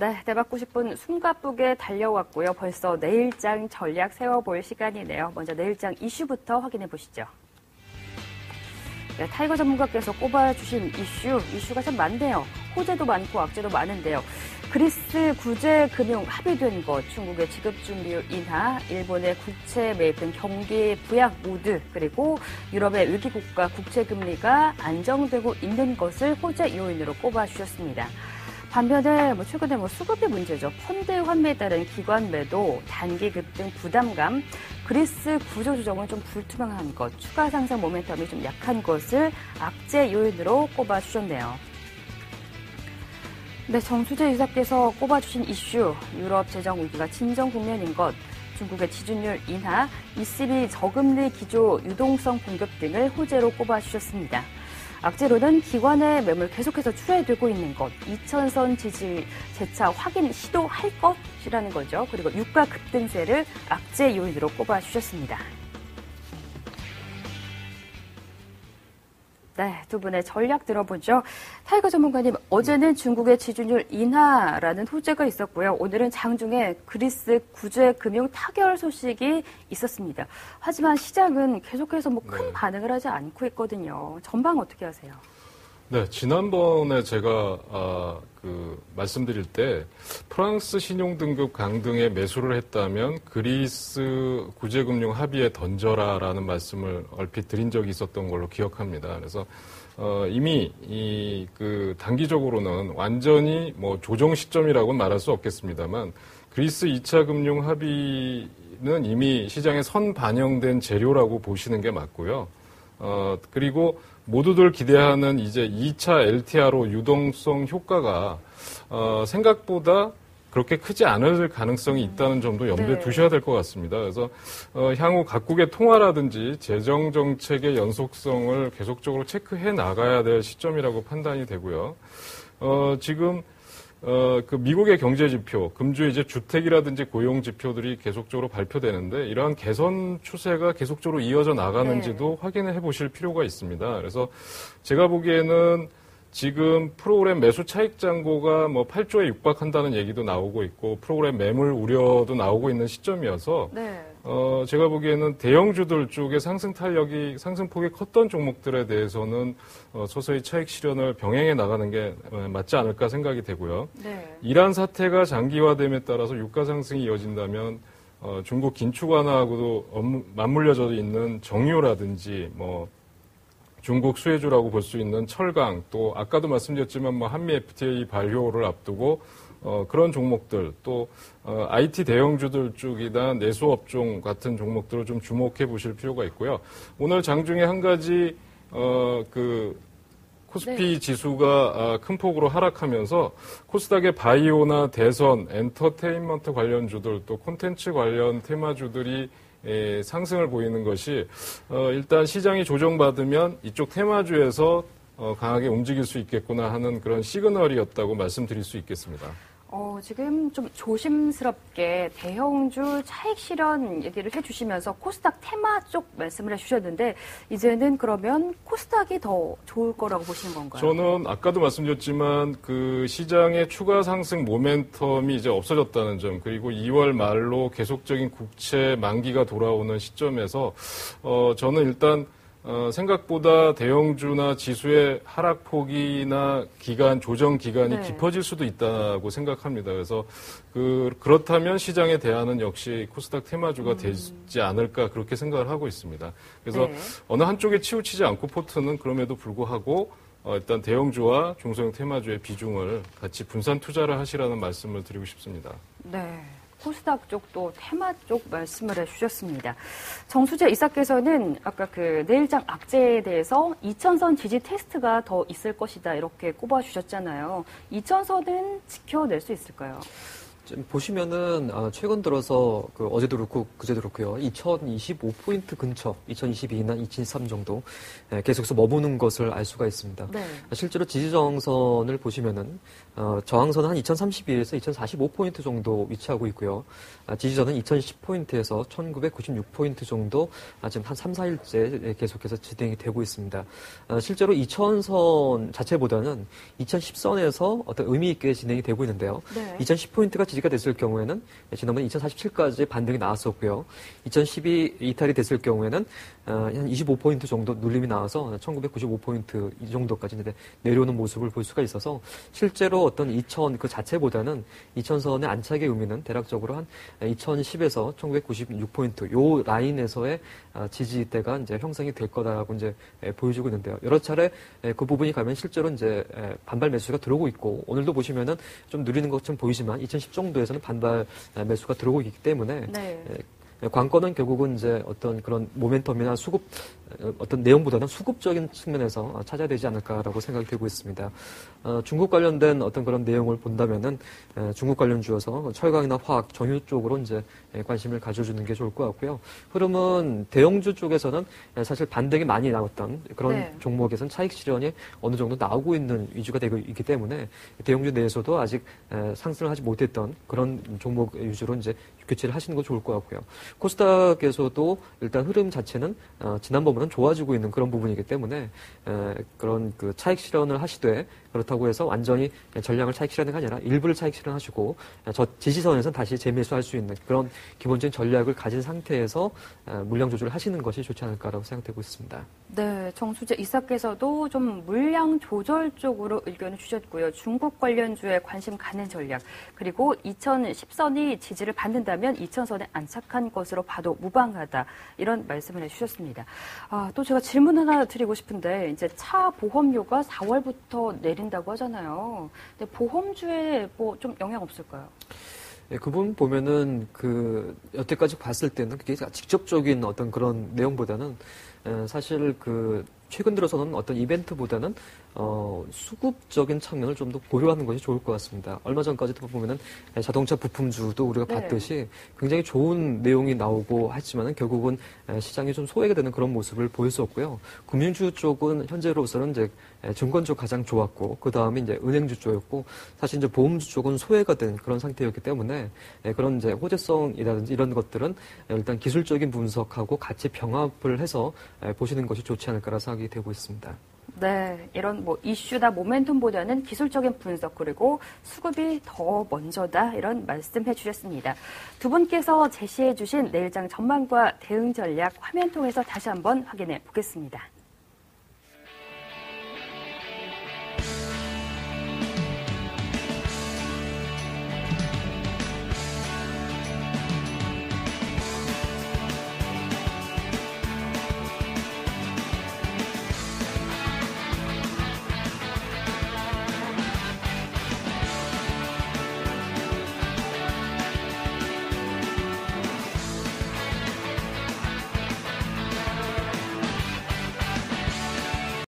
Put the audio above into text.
네, 내받고 싶은 숨가쁘게 달려왔고요. 벌써 내일장 전략 세워볼 시간이네요. 먼저 내일장 이슈부터 확인해 보시죠. 네, 타이거 전문가께서 꼽아주신 이슈가 참 많네요. 호재도 많고 악재도 많은데요. 그리스 구제 금융 합의된 것, 중국의 지급 준비율 인하, 일본의 국채 매입 등 경기 부양 모두, 그리고 유럽의 위기국가 국채 금리가 안정되고 있는 것을 호재 요인으로 꼽아주셨습니다. 반면에 최근에 수급의 문제죠. 펀드 환매에 따른 기관 매도, 단기 급등 부담감, 그리스 구조 조정은 좀 불투명한 것, 추가 상승 모멘텀이 좀 약한 것을 악재 요인으로 꼽아주셨네요. 네, 정수재 이사께서 꼽아주신 이슈, 유럽 재정 위기가 진정 국면인 것, 중국의 지준율 인하, ECB 저금리 기조 유동성 공급 등을 호재로 꼽아주셨습니다. 악재로는 기관의 매물 계속해서 출회되고 있는 것, 2000선 지지 재차 확인 시도할 것이라는 거죠. 그리고 유가 급등세를 악재 요인으로 꼽아주셨습니다. 네, 두 분의 전략 들어보죠. 타이거 전문가님, 어제는 중국의 지준율 인하라는 호재가 있었고요. 오늘은 장중에 그리스 구제 금융 타결 소식이 있었습니다. 하지만 시장은 계속해서 큰 반응을 하지 않고 있거든요. 전망 어떻게 하세요? 네, 지난번에 제가 말씀드릴 때 프랑스 신용등급 강등에 매수를 했다면 그리스 구제금융 합의에 던져라라는 말씀을 얼핏 드린 적이 있었던 걸로 기억합니다. 그래서 이미 단기적으로는 완전히 조정 시점이라고는 말할 수 없겠습니다만 그리스 2차 금융 합의는 이미 시장에 선반영된 재료라고 보시는 게 맞고요. 그리고 모두들 기대하는 이제 2차 LTRO 유동성 효과가 생각보다 그렇게 크지 않을 가능성이 있다는 점도 염두에 두셔야 될 것 같습니다. 그래서 향후 각국의 통화라든지 재정 정책의 연속성을 계속적으로 체크해 나가야 될 시점이라고 판단이 되고요. 지금 미국의 경제 지표, 금주에 이제 주택이라든지 고용 지표들이 계속적으로 발표되는데 이러한 개선 추세가 계속적으로 이어져 나가는지도 확인해 보실 필요가 있습니다. 그래서 제가 보기에는 지금 프로그램 매수 차익 잔고가 8조에 육박한다는 얘기도 나오고 있고 프로그램 매물 우려도 나오고 있는 시점이어서 제가 보기에는 대형주들 쪽에 상승폭이 컸던 종목들에 대해서는 서서히 차익 실현을 병행해 나가는 게 맞지 않을까 생각이 되고요. 이란 사태가 장기화됨에 따라서 유가 상승이 이어진다면 중국 긴축 완화하고도 맞물려져 있는 정유라든지 중국 수혜주라고 볼 수 있는 철강, 또 아까도 말씀드렸지만 한미 FTA 발효를 앞두고 그런 종목들, 또 IT 대형주들 쪽이나 내수업종 같은 종목들을 좀 주목해 보실 필요가 있고요. 오늘 장중에 한 가지 코스피 지수가 큰 폭으로 하락하면서 코스닥의 바이오나 대선, 엔터테인먼트 관련주들, 또 콘텐츠 관련 테마주들이 상승을 보이는 것이 일단 시장이 조정받으면 이쪽 테마주에서 강하게 움직일 수 있겠구나 하는 그런 시그널이었다고 말씀드릴 수 있겠습니다. 지금 좀 조심스럽게 대형주 차익 실현 얘기를 해주시면서 코스닥 테마 쪽 말씀을 해주셨는데 이제는 그러면 코스닥이 더 좋을 거라고 보시는 건가요? 저는 아까도 말씀드렸지만 그 시장의 추가 상승 모멘텀이 이제 없어졌다는 점, 그리고 2월 말로 계속적인 국채 만기가 돌아오는 시점에서 저는 일단 생각보다 대형주나 지수의 하락폭이나 조정 기간이 깊어질 수도 있다고 생각합니다. 그래서 그렇다면 시장에 대안은 역시 코스닥 테마주가 되지 않을까 그렇게 생각을 하고 있습니다. 그래서 어느 한쪽에 치우치지 않고 포트는 그럼에도 불구하고 일단 대형주와 중소형 테마주의 비중을 같이 분산 투자를 하시라는 말씀을 드리고 싶습니다. 네. 코스닥 쪽도 테마 쪽 말씀을 해주셨습니다. 정수재 이사께서는 아까 내일장 악재에 대해서 2000선 지지 테스트가 더 있을 것이다 이렇게 꼽아주셨잖아요. 2000선은 지켜낼 수 있을까요? 좀 보시면은 최근 들어서 어제도 그렇고 그제도 그렇고요. 2025포인트 근처, 2022나 2023 정도 계속해서 머무는 것을 알 수가 있습니다. 네. 실제로 지지저항선을 보시면은 저항선은 한 2032에서 2045포인트 정도 위치하고 있고요. 지지선은 2010포인트에서 1996포인트 정도 지금 한 3, 4일째 계속해서 진행이 되고 있습니다. 실제로 2000선 자체보다는 2010선에서 어떤 의미 있게 진행이 되고 있는데요. 네. 2010포인트가 지지가 됐을 경우에는 지난번 2047까지 반등이 나왔었고요. 2012 이탈이 됐을 경우에는 한 25포인트 정도 눌림이 나와서 1995포인트 이 정도까지 내려오는 모습을 볼 수가 있어서 실제로 어떤 2000 그 자체보다는 2000선의 안착의 의미는 대략적으로 한 2010에서 1996포인트 요 라인에서의 지지대가 이제 형성이 될 거다라고 이제 보여주고 있는데요. 여러 차례 그 부분이 가면 실제로 이제 반발 매수가 들어오고 있고 오늘도 보시면은 좀 누리는 것처럼 보이지만 2010 정도에서는 반발 매수가 들어오고 있기 때문에 네. 관건은 결국은 이제 어떤 그런 모멘텀이나 수급 어떤 내용보다는 수급적인 측면에서 찾아야 되지 않을까라고 생각이 들고 있습니다. 중국 관련된 어떤 그런 내용을 본다면은 중국 관련주여서 철강이나 화학, 정유 쪽으로 이제 관심을 가져주는 게 좋을 것 같고요. 흐름은 대형주 쪽에서는 사실 반등이 많이 나왔던 그런 네. 종목에서는 차익 실현이 어느 정도 나오고 있는 위주가 되고 있기 때문에 대형주 내에서도 아직 상승을 하지 못했던 그런 종목 위주로 이제 교체를 하시는 거 좋을 것 같고요. 코스닥에서도 일단 흐름 자체는 지난번보다는 좋아지고 있는 그런 부분이기 때문에 그런 그 차익 실현을 하시되 그렇다고 해서 완전히 전량을 차익 실현이 아니라 일부를 차익 실현하시고 저 지지선에서는 다시 재매수할 수 있는 그런 기본적인 전략을 가진 상태에서 물량 조절을 하시는 것이 좋지 않을까라고 생각되고 있습니다. 네, 정수재 이사께서도 좀 물량 조절 쪽으로 의견을 주셨고요. 중국 관련주에 관심 가는 전략, 그리고 2010선이 지지를 받는다면 2000선에 안착한 것으로 봐도 무방하다, 이런 말씀을 해주셨습니다. 또 제가 질문 하나 드리고 싶은데, 이제 차 보험료가 4월부터 내린다고 하잖아요. 근데 보험주에 뭐 좀 영향 없을까요? 네, 그 부분 보면은 여태까지 봤을 때는 그게 직접적인 어떤 그런 내용보다는 사실 최근 들어서는 어떤 이벤트보다는 수급적인 측면을 좀 더 고려하는 것이 좋을 것 같습니다. 얼마 전까지도 보면은 자동차 부품주도 우리가 네. 봤듯이 굉장히 좋은 내용이 나오고 했지만은 결국은 시장이 좀 소외가 되는 그런 모습을 보였었고요. 금융주 쪽은 현재로서는 이제 증권 쪽 가장 좋았고 그 다음에 이제 은행주 쪽이었고 사실 이제 보험주 쪽은 소외가 된 그런 상태였기 때문에 그런 이제 호재성이라든지 이런 것들은 일단 기술적인 분석하고 같이 병합을 해서 보시는 것이 좋지 않을까라 생각이 되고 있습니다. 네, 이런 뭐 이슈나 모멘텀보다는 기술적인 분석, 그리고 수급이 더 먼저다, 이런 말씀해 주셨습니다. 두 분께서 제시해 주신 내일장 전망과 대응 전략 화면 통해서 다시 한번 확인해 보겠습니다.